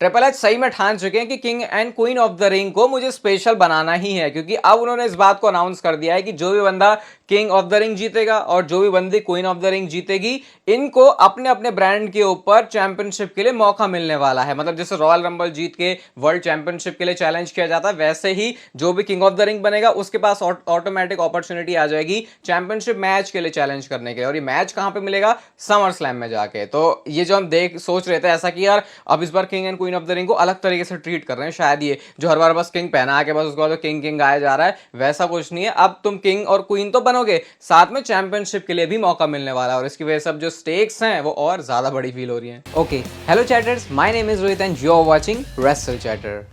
Triple H सही में ठान चुके हैं कि king and queen of the ring को मुझे स्पेशल बनाना ही है, क्योंकि अब उन्होंने इस बात को अनाउंस कर दिया है कि जो भी बंदा किंग ऑफ द रिंग जीतेगा और जो भी बंदी क्वीन ऑफ द रिंग जीतेगी, इनको अपने अपने ब्रांड के ऊपर चैंपियनशिप के लिए मौका मिलने वाला है। मतलब जैसे रॉयल रंबल जीत के वर्ल्ड चैंपियनशिप के लिए चैलेंज किया जाता है, वैसे ही जो भी किंग ऑफ द रिंग बनेगा उसके पास ऑटोमेटिक अपॉर्चुनिटी आ जाएगी चैंपियनशिप मैच के लिए चैलेंज करने के लिए। और ये मैच कहां पे मिलेगा? समर स्लैम में जाके। तो ये जो हम सोच रहे थे ऐसा कि यार अब इस बार king and queen of the ring को अलग तरीके से ट्रीट कर रहे हैं, शायद ये जो हर बार बस किंग पहना के बस उसको तो किंग किंग गाया जा रहा है, वैसा कुछ नहीं है। अब तुम किंग और क्वीन तो बनोगे, साथ में चैंपियनशिप के लिए भी मौका मिलने वाला है, और इसकी वजह से अब जो स्टेक्स हैं वो और ज्यादा बड़ी फील हो रही हैं। Okay, hello chatters, my name is Rohit and you are watching wrestle chatter.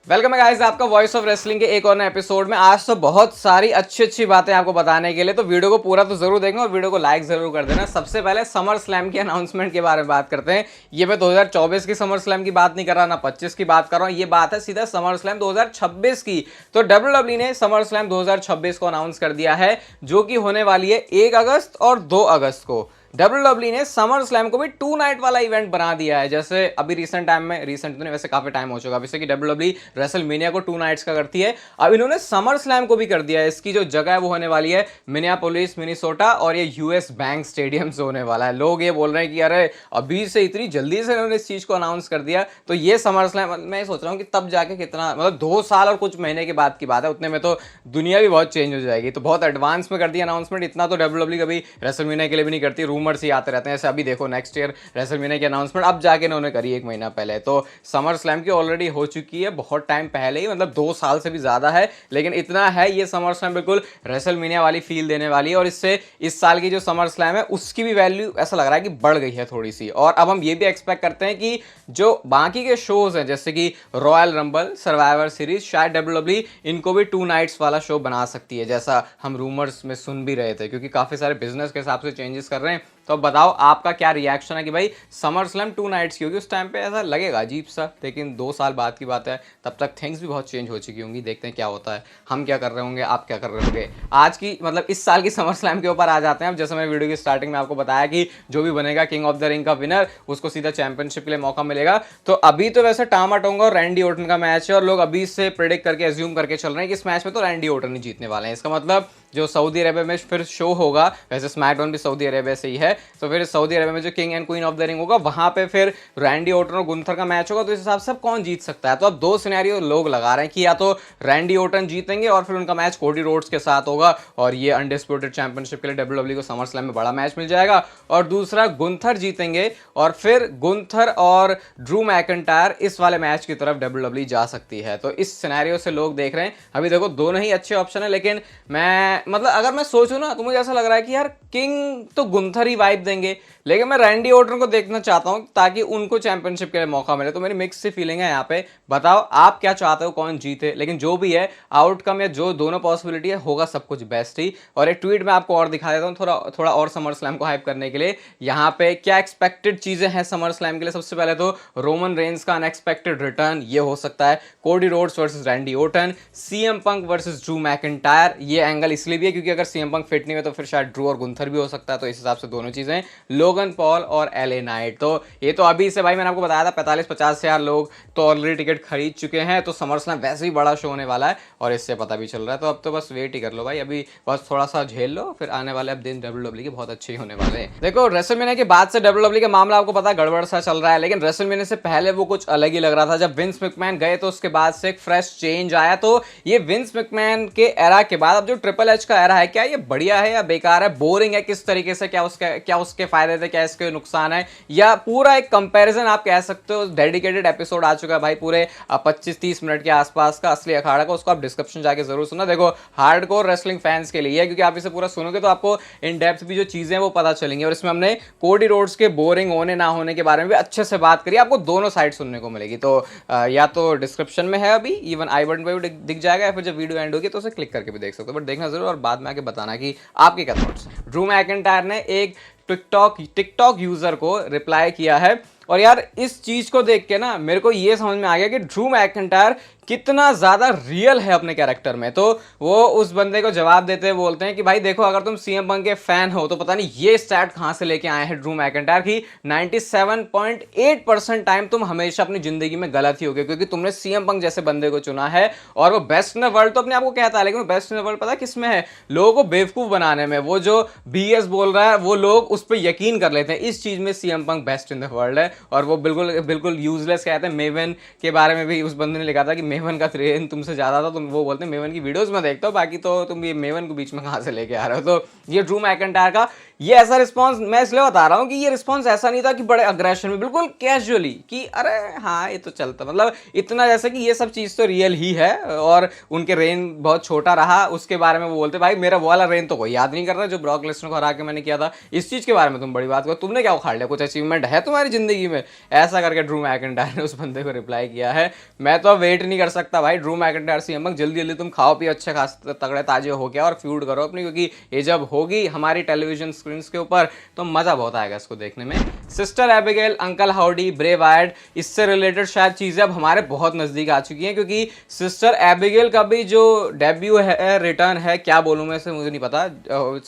Welcome है गाइस आपका वॉइस ऑफ रेसलिंग के एक और नए एपिसोड में। आज तो बहुत सारी अच्छी बातें आपको बताने के लिए, तो वीडियो को पूरा तो जरूर देखना और वीडियो को लाइक जरूर कर देना। सबसे पहले समर स्लैम की अनाउंसमेंट के बारे में बात करते हैं। ये मैं 2024 की समर स्लैम की बात नहीं कर रहा, ना 25 की बात कर रहा हूँ, ये बात है सीधा समर स्लैम 2026 की। तो WWE ने समर स्लैम 2026 को अनाउंस कर दिया है, जो कि होने वाली है 1 अगस्त और 2 अगस्त को। WWE ने समर स्लैम को भी 2 नाइट वाला इवेंट बना दिया है। जैसे अभी रिसेंट टाइम में, रिसेंट तो नहीं वैसे काफी टाइम हो चुका है कि WWE रेसलमेनिया को 2 नाइट्स का करती है, अब इन्होंने समर स्लैम को भी कर दिया है। इसकी जो जगह है वो होने वाली है मिनियापोलिस मिनीसोटा, और ये यूएस बैंक स्टेडियम से होने वाला है। लोग ये बोल रहे हैं कि अरे अभी से इतनी जल्दी से इन्होंने इस चीज को अनाउंस कर दिया। तो ये समर स्लैम मैं सोच रहा हूँ कि तब जाके कितना, मतलब 2 साल और कुछ महीने के बाद की बात है, उतने में तो दुनिया भी बहुत चेंज हो जाएगी। तो बहुत एडवांस में कर दिया अनाउंसमेंट। इतना तो WWE कभी रेसलमेनिया के लिए भी नहीं करती, रूमर्स ही आते रहते हैं। अभी देखो नेक्स्ट ईयर रेसलमेनिया की अनाउंसमेंट अब जाके इन्होंने करी 1 महीना पहले। तो समर स्लैम की ऑलरेडी हो चुकी है बहुत टाइम पहले ही, मतलब 2 साल से भी ज्यादा है, लेकिन इतना है ये समर स्लैम बिल्कुल रेसलमेनिया वाली फील देने वाली है। और इससे इस साल की जो समर स्लैम है उसकी भी वैल्यू ऐसा लग रहा है कि बढ़ गई है थोड़ी सी। और अब हम ये भी एक्सपेक्ट करते हैं कि जो बाकी के शोज हैं जैसे कि रॉयल रंबल, सर्वाइवर सीरीज, शायद WWE इनको भी 2 नाइट्स वाला शो बना सकती है, जैसा हम रूमर्स में सुन भी रहे थे, क्योंकि काफी सारे बिजनेस के हिसाब से चेंजेस कर रहे हैं। तो बताओ आपका क्या रिएक्शन है कि भाई समर स्लैम 2 नाइट्स की होगी? उस टाइम पे ऐसा लगेगा अजीब सा, लेकिन 2 साल बाद की बात है, तब तक थिंग्स भी बहुत चेंज हो चुकी होंगी। देखते हैं क्या होता है, हम क्या कर रहे होंगे, आप क्या कर रहे होंगे। आज की मतलब इस साल की समर स्लैम के ऊपर आ जाते हैं। अब जैसे मैं वीडियो की स्टार्टिंग में आपको बताया कि जो भी बनेगा किंग ऑफ द रिंग का विनर, उसको सीधा चैंपियनशिप के लिए मौका मिलेगा। तो अभी तो वैसे टामा टोंगा और रैंडी ओर्टन का मैच है, और लोग अभी से प्रेडिक्ट करके एज्यूम करके चल रहे हैं कि इस मैच में तो रैंडी ओर्टन ही जीतने वाले हैं। इसका मतलब जो सऊदी अरेबिया में फिर शो होगा, वैसे स्मैकडाउन भी सऊदी अरेबिया से ही है, तो फिर सऊदी अरेबिया में जो king and queen of the ring होगा वहां पे फिर रैंडी ओर्टन और गुंथर का मैच होगा। तो इस हिसाब से अब कौन जीत सकता है? तो अब 2 सिनेरियो लोग लगा रहे हैं कि या तो रैंडी ओर्टन जीतेंगे और फिर उनका मैच कोडी रोड्स के साथ होगा, और ये अनडिस्प्यूटेड चैंपियनशिप के लिए WWE को समर स्लैम में बड़ा मैच मिल जाएगा। और दूसरा गुंथर जीतेंगे और फिर गुंथर और ड्रू मैकिंटायर इस वाले मैच की तरफ WWE जा सकती है। तो इस सिनेरियो से लोग देख रहे हैं। अभी देखो दोनों ही अच्छे ऑप्शन है, लेकिन मैं मतलब अगर मैं सोचूं ना तो मुझे ऐसा लग रहा है कि यार किंग तो गुंथर ही वाइब देंगे, लेकिन मैं रैंडी ओर्टन को देखना चाहता हूं ताकि उनको चैंपियनशिप के लिए मौका मिले। तो मेरी मिक्स सी फीलिंग है यहाँ पे। बताओ आप क्या चाहते हो, कौन जीते? लेकिन जो भी है आउटकम या जो दोनों पॉसिबिलिटी है, होगा सब कुछ बेस्ट ही। और एक ट्वीट में आपको और दिखा देता हूँ थोड़ा और समर स्लैम को हाइप करने के लिए। यहाँ पे क्या एक्सपेक्टेड चीजें हैं समर स्लैम के लिए? सबसे पहले तो रोमन रेंस का अनएक्सपेक्टेड रिटर्न, ये हो सकता है। Cody Rhodes versus Randy Orton, CM पंक वर्सेस ड्रू मैकिंटायर, ये एंगल इसलिए भी है क्योंकि अगर CM पंक फिट नहीं हुए तो फिर शायद ड्रू और गुंथर भी हो सकता है, तो इस हिसाब से दोनों चीजें। लोगन पॉल और LA नाइट, तो ये तो अभी से भाई मैंने आपको बताया था 45-50 हजार लोग तो ऑलरेडी टिकट खरीद चुके हैं। तो समर स्लैम वैसे ही बड़ा शो होने वाला है और इससे पता भी चल रहा है। तो अब तो बस वेट ही कर लो भाई, अभी बस थोड़ा सा झेल लो, फिर आने वाले अब दिन WWE के बहुत अच्छे ही होने वाले हैं। देखो रेसलमेनिया के बाद से WWE का मामला आपको पता है गड़बड़ सा चल रहा है, लेकिन रेसलमेनिया से पहले वो कुछ अलग ही लग रहा था। जब विंस मैकमैन गए तो उसके बाद से एक फ्रेश चेंज आया। तो ये विंस मैकमैन के एरा के बाद अब जो ट्रिपल एच का एरा है, क्या ये बढ़िया है या बेकार है, बोरिंग है, किस तरीके से, क्या उसके फायदे थे, क्या इसके नुकसान है, या पूरा एक कंपैरिजन आप कह सकते हो। डेडिकेटेड एपिसोड आ चुका है भाई पूरे 25-30 मिनट के आसपास का असली अखाड़ा का, उसको आप डिस्क्रिप्शन जाके जरूर सुना। देखो हार्डकोर रेसलिंग फैंस के लिए है, क्योंकि आप इसे पूरा सुनोगे तो आपको इन डेप्थ भी जो चीजें हैं वो पता चलेंगी। और इसमें हमने कोडी रोड्स के बोरिंग होने ना होने के बारे में भी अच्छे से बात करी, आपको दोनों साइड सुनने को मिलेगी। तो या तो डिस्क्रिप्शन में है, अभी इवन आई बटन पे भी दिख जाएगा, या फिर जब वीडियो एंड होगी तो उसे क्लिक करके भी देख सकते हो। बट देखना जरूर और बाद में आके बताना कि आपके क्या थॉट्स। ड्रू मैकिंटायर ने एक टिकटॉक यूजर को रिप्लाई किया है, और यार इस चीज को देख के ना मेरे को ये समझ में आ गया कि ड्रू मैकिंटायर कितना ज्यादा रियल है अपने कैरेक्टर में। तो वो उस बंदे को जवाब देते हुए बोलते हैं कि भाई देखो, अगर तुम सीएम पंक के फैन हो तो पता नहीं ये स्टैट कहां से लेके आए हैं ड्रू मैकिंटायर की 97.8% टाइम तुम हमेशा अपनी जिंदगी में गलत ही हो गए, क्योंकि तुमने सीएम पंक जैसे बंदे को चुना है। और वो बेस्ट इन द वर्ल्ड तो अपने आप को कहता है, लेकिन वो बेस्ट इन द वर्ल्ड पता किस में है? लोगों को बेवकूफ बनाने में। वो जो बीएस बोल रहा है वो लोग उस पर यकीन कर लेते हैं। इस चीज में CM Punk best in the world है। और वो बिल्कुल बिल्कुल यूजलेस कहते हैं। मेवन के बारे में भी उस बंदे ने लिखा था कि मेवन का ट्रेन तुमसे ज्यादा था, तुम वो बोलते हैं मेवन की वीडियोस में देखता हो, बाकी तो तुम ये मेवन को बीच में कहां से लेके आ रहे हो। तो ये ड्रू मैकिंटायर का ये ऐसा रिस्पॉन्स मैं इसलिए बता रहा हूं कि ये रिस्पॉन्स ऐसा नहीं था कि बड़े अग्रेशन में, बिल्कुल कैजुअली कि अरे हाँ ये तो चलता, मतलब इतना जैसे कि ये सब चीज तो रियल ही है। और उनके रेन बहुत छोटा रहा उसके बारे में वो बोलते भाई मेरा वो वाला रेन तो कोई याद नहीं कर रहा जो ब्रॉक लेसनर को हरा के मैंने किया था। इस चीज के बारे में तुम बड़ी बात करो, तुमने क्या उखाड़ लिया? कुछ अचीवमेंट है तुम्हारी जिंदगी में? ऐसा करके ड्रू मैकिंटायर ने उस बंदे को रिप्लाई किया है। मैं तो वेट नहीं कर सकता भाई, ड्रू मैकिंटायर सीएम पंक जल्दी जल्दी तुम खाओ पियो अच्छे खास तगड़े ताजे हो गया और फ्यूड करो अपनी, क्योंकि ये जब होगी हमारी टेलीविजन स्क्रीन के ऊपर तो मजा बहुत आएगा इसको देखने में। सिस्टर एबिगेल, अंकल हाउडी, ब्रे वायर्ड, इससे रिलेटेड शायद चीजें अब हमारे बहुत नजदीक आ चुकी हैं, क्योंकि सिस्टर एबिगेल का भी जो डेब्यू है, रिटर्न है, क्या बोलूं मैं इसे मुझे नहीं पता।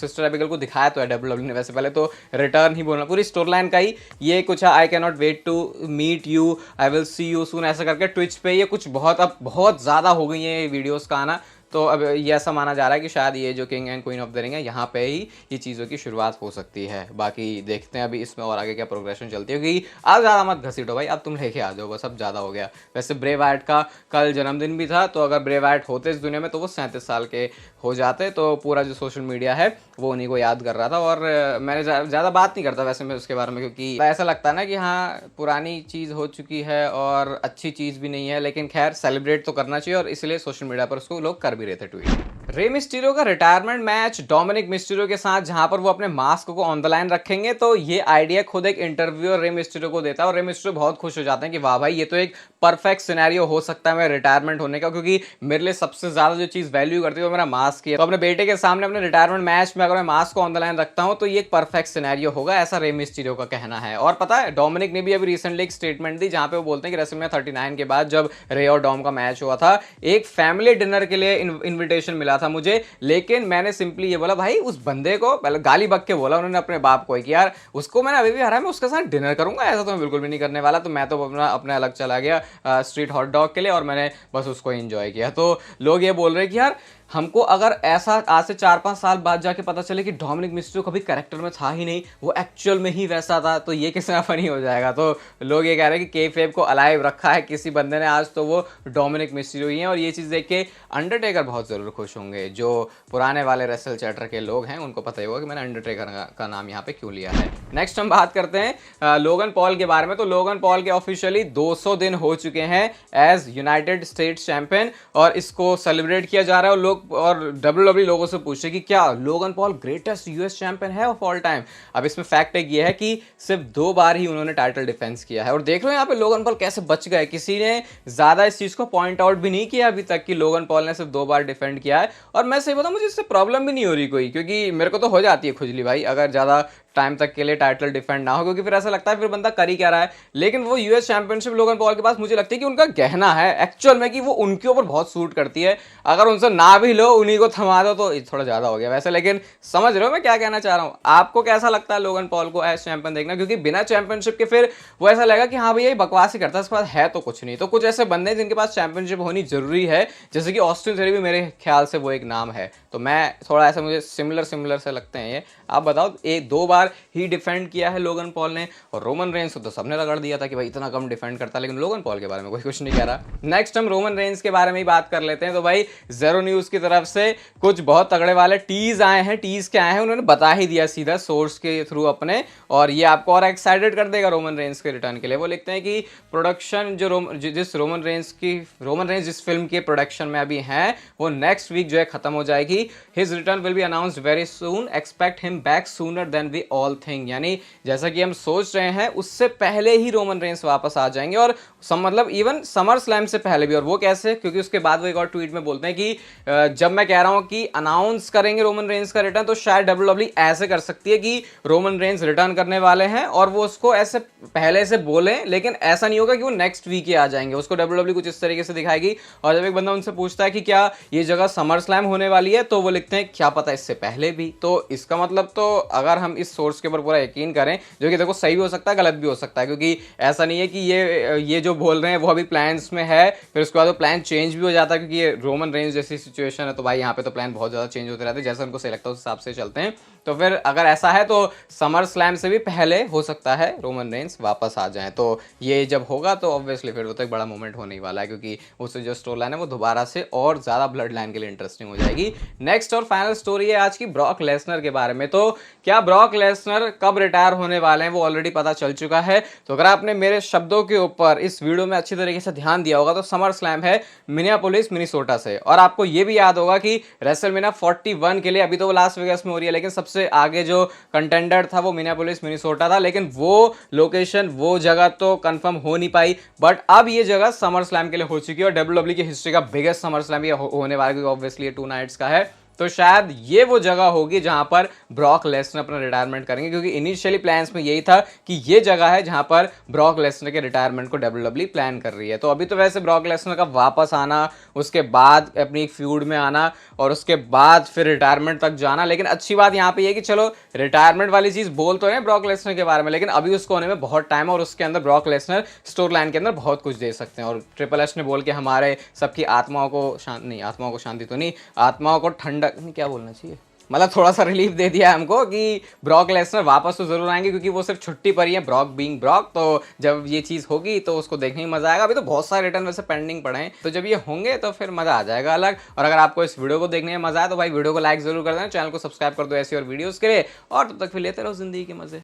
सिस्टर एबिगेल को दिखाया तो है डब्ल्यूडब्ल्यू ने, वैसे पहले तो रिटर्न ही बोलना, पूरी स्टोरी लाइन का ही ये कुछ है। I can not wait to meet you, I will see you soon, ऐसा करके ट्विच पे ये कुछ बहुत अब बहुत ज्यादा हो गई है वीडियोस का आना। तो अब ये ऐसा माना जा रहा है कि शायद ये जो king and queen of the ring है यहाँ पे ही ये चीज़ों की शुरुआत हो सकती है। बाकी देखते हैं अभी इसमें और आगे क्या प्रोग्रेशन चलती है, क्योंकि आज ज़्यादा मत घसीटो भाई, अब तुम लेके आ जाओ बस, अब ज़्यादा हो गया। वैसे ब्रे वायट का कल जन्मदिन भी था, तो अगर ब्रे वायट होते इस दुनिया में तो वो 37 साल के हो जाते। तो पूरा जो सोशल मीडिया है वो उन्हीं को याद कर रहा था। और मैंने ज़्यादा बात नहीं करता वैसे मैं उसके बारे में, क्योंकि ऐसा लगता है ना कि हाँ पुरानी चीज़ हो चुकी है और अच्छी चीज़ भी नहीं है, लेकिन खैर सेलिब्रेट तो करना चाहिए और इसलिए सोशल मीडिया पर उसको लोग कर भी रहे थे ट्वीट। रे मिस्टीरियो का रिटायरमेंट मैच डोमिनिक मिस्टीरियो के साथ, जहां पर वो अपने मास्क को ऑन द लाइन रखेंगे, तो ये आइडिया खुद एक इंटरव्यूअर रे मिस्टीरियो को देता है और रे मिस्टीरियो बहुत खुश हो जाते हैं कि वाह भाई ये तो एक परफेक्ट सिनेरियो हो सकता है मेरा रिटायरमेंट होने का, क्योंकि मेरे लिए सबसे ज्यादा जो चीज वैल्यू करती है वो मेरा मास्क ही है। तो अपने बेटे के सामने अपने रिटायरमेंट मैच में अगर मैं मास्क को ऑन द लाइन रखता हूं तो ये एक परफेक्ट सिनेरियो होगा, ऐसा रे मिस्टीरियो का कहना है। और पता है डोमिनिक ने भी अभी रिसेंटली एक स्टेटमेंट दी जहां पे वो बोलते हैं कि रेसलमेनिया 39 के बाद जब रे और डॉम का मैच हुआ था, एक फैमिली डिनर के लिए इन्विटेशन मिला था मुझे, लेकिन मैंने सिंपली ये बोला भाई उस बंदे को, पहले गाली बक के बोला उन्होंने अपने बाप को कि यार उसको मैंने अभी भी हरा, मैं उसके साथ डिनर करूंगा, ऐसा तो मैं बिल्कुल भी नहीं करने वाला। तो मैं तो अपने अलग चला गया स्ट्रीट हॉट डॉग के लिए और मैंने बस उसको एंजॉय किया। तो लोग ये बोल रहे हैं कि यार हमको अगर ऐसा आज से 4-5 साल बाद जाके पता चले कि डोमिनिक मिस्टीरियो कभी कैरेक्टर में था ही नहीं, वो एक्चुअल में ही वैसा था, तो ये कितना फनी हो जाएगा। तो लोग ये कह रहे हैं कि केफेब को अलाइव रखा है किसी बंदे ने आज, तो वो डोमिनिक मिस्टीरियो ही है। और ये चीज़ देख के अंडरटेकर बहुत ज़रूर खुश होंगे। जो पुराने वाले रेसल चैटर के लोग हैं उनको पता ही होगा कि मैंने अंडरटेकर का नाम यहाँ पे क्यों लिया है। नेक्स्ट हम बात करते हैं लोगन पॉल के बारे में। तो लोगन पॉल के ऑफिशियली 200 दिन हो चुके हैं एज यूनाइटेड स्टेट्स चैंपियन और इसको सेलिब्रेट किया जा रहा है। और लोग और डब्ल्यूडब्ल्यू लोगों से पूछे कि क्या Logan Paul greatest US champion है ऑफ ऑल टाइम। अब इसमें फैक्ट एक ये है कि सिर्फ 2 बार ही उन्होंने टाइटल डिफेंस किया है। और देख लो यहाँ पे लोगन पॉल कैसे बच गए, किसी ने ज्यादा इस चीज को पॉइंट आउट भी नहीं किया अभी तक कि लोगन पॉल ने सिर्फ 2 बार डिफेंड किया है। और मैं सही बताऊं मुझे इससे प्रॉब्लम भी नहीं हो रही कोई, क्योंकि मेरे को तो हो जाती है खुजली भाई अगर ज्यादा टाइम तक के लिए टाइटल डिफेंड ना हो, क्योंकि फिर ऐसा लगता है फिर बंदा कर ही क्या रहा है। लेकिन वो यूएस चैंपियनशिप लोगन पॉल के पास मुझे लगती है कि उनका गहना है एक्चुअल में, कि वो उनके ऊपर बहुत सूट करती है। अगर उनसे ना भी लो उन्हीं को थमा दो तो थोड़ा ज्यादा हो गया वैसे, लेकिन समझ रहे हो मैं क्या कहना चाह रहा हूं। आपको कैसा लगता है लोगन पॉल को एज चैंपियन देखना? क्योंकि बिना चैंपियनशिप के फिर वो ऐसा लगेगा कि हाँ भैया ये बकवास ही करता है, इसके पास है तो कुछ नहीं। तो कुछ ऐसे बंदे जिनके पास चैंपियनशिप होनी जरूरी है, जैसे कि ऑस्टिन थ्योरी भी मेरे ख्याल से वो एक नाम है। तो मैं थोड़ा ऐसा मुझे सिमिलर से लगते हैं ये। आप बताओ, 2 बार ही डिफेंड किया है लोगन पॉल ने, और रोमन रेंस को तो सबने रगड़ दिया था कि भाई इतना कम डिफेंड करता है, लेकिन लोगन पॉल के बारे में कोई कुछ नहीं कह रहा। नेक्स्ट हम रोमन रेंस के बारे में ही बात कर लेते हैं। तो भाई ज़ेरो न्यूज़ की तरफ से कुछ बहुत तगड़े वाले टीज आए हैं। टीज क्या आए हैं उन्होंने बता ही दिया सीधा सोर्स के थ्रू अपने, और ये आपको और एक्साइटेड कर देगा रोमन रेंस के रिटर्न के लिए। वो लिखते हैं कि प्रोडक्शन जो रोमन रेंस जिस फिल्म के प्रोडक्शन में अभी हैं वो नेक्स्ट वीक जो है खत्म हो जाएगी। His return will be announced very soon, expect him back sooner then we all think, यानी जैसा कि हम सोच रहे हैं उससे पहले ही रोमन रेंस वापस आ जाएंगे, और मतलब इवन समर स्लैम से पहले भी। और वो कैसे? क्योंकि उसके बाद वो एक और ट्वीट में बोलते हैं कि जब मैं कह रहा हूं कि अनाउंस करेंगे रोमन रेंस का रिटर्न, तो शायद डब्ल्यूडब्ल्यूई ऐसे कर सकती है कि रोमन रेंस रिटर्न करने वाले हैं और वो उसको ऐसे पहले से बोले, लेकिन ऐसा नहीं होगा कि वो नेक्स्ट वीक ही आ जाएंगे। उसको डब्ल्यूडब्ल्यूई कुछ इस तरीके से दिखाएगी। और जब एक बंदा उनसे पूछता है कि क्या ये जगह समर स्लैम होने वाली है, तो वो लिखते हैं क्या पता इससे पहले भी। तो इसका मतलब तो अगर हम इस सोर्स के ऊपर पूरा यकीन करें, जो कि देखो सही भी हो सकता है गलत भी हो सकता है, क्योंकि ऐसा नहीं है कि ये जो बोल रहे हैं वो अभी प्लान्स में है, फिर उसके बाद वो प्लान चेंज भी हो जाता है, क्योंकि ये रोमन रेंज जैसी सिचुएशन है तो भाई यहाँ पे तो प्लान बहुत ज़्यादा चेंज होते रहते हैं, जैसा उनको सही लगता है उस हिसाब से चलते हैं। तो फिर अगर ऐसा है तो समर स्लैम से भी पहले हो सकता है रोमन रेंस वापस आ जाएं। तो ये जब होगा तो ऑब्वियसली फिर वो तो एक बड़ा मोमेंट होने ही वाला है, क्योंकि उससे जो स्टोरी लाइन है वो दोबारा से और ज़्यादा ब्लड लाइन के लिए इंटरेस्टिंग हो जाएगी। नेक्स्ट और फाइनल स्टोरी है आज की ब्रॉक लेसनर के बारे में। तो क्या ब्रॉक लेसनर कब रिटायर होने वाले हैं वो ऑलरेडी पता चल चुका है। तो अगर आपने मेरे शब्दों के ऊपर इस वीडियो में अच्छी तरीके से ध्यान दिया होगा तो समर स्लैम है मिनियापोलिस मिनीसोटा से। और आपको ये भी याद होगा कि रेसलमेनिया 41 के लिए अभी तो वो लास वेगास में हो रही है, लेकिन सबसे आगे जो कंटेंडर था वो मिनियापोलिस मिनीसोटा था, लेकिन वो लोकेशन वो जगह तो कंफर्म हो नहीं पाई। बट अब ये जगह समर स्लैम के लिए हो चुकी है और डब्ल्यूडब्ल्यूई की हिस्ट्री का बिगेस्ट समर स्लैम ये होने वाला है, क्योंकि ऑब्वियसली ये 2 नाइट्स का है। तो शायद ये वो जगह होगी जहां पर ब्रॉक लेसनर अपना रिटायरमेंट करेंगे, क्योंकि इनिशियली प्लान्स में यही था कि ये जगह है जहां पर ब्रॉक लेसनर के रिटायरमेंट को डब्ल्यूडब्ल्यूई प्लान कर रही है। तो अभी तो वैसे ब्रॉक लेसनर का वापस आना, उसके बाद अपनी एक फ्यूड में आना और उसके बाद फिर रिटायरमेंट तक जाना, लेकिन अच्छी बात यहाँ पे ये कि चलो रिटायरमेंट वाली चीज बोल तो है ब्रॉक लेसनर के बारे में, लेकिन अभी उसको होने में बहुत टाइम है और उसके अंदर ब्रॉक लेसनर स्टोरी लाइन के अंदर बहुत कुछ दे सकते हैं। और ट्रिपल एच ने बोल के हमारे सबकी आत्माओं को शांति तो नहीं, आत्माओं को ठंडक नहीं, क्या बोलना चाहिए, मतलब थोड़ा सा रिलीफ दे दिया हमको कि ब्रॉक लेसनर वापस तो जरूर आएंगे, क्योंकि वो सिर्फ छुट्टी पर ही है, ब्रॉक बीइंग ब्रॉक। तो जब ये चीज़ होगी तो उसको देखने में मजा आएगा। अभी तो बहुत सारे रिटर्न वैसे पेंडिंग पड़े हैं, तो जब ये होंगे तो फिर मजा आ जाएगा अलग। और अगर आपको इस वीडियो को देखने में मजा आए तो भाई वीडियो को लाइक जरूर कर देना, चैनल को सब्सक्राइब कर दो ऐसी और वीडियोज़ के लिए। और तब तक फिर लेते रहो जिंदगी के मजे।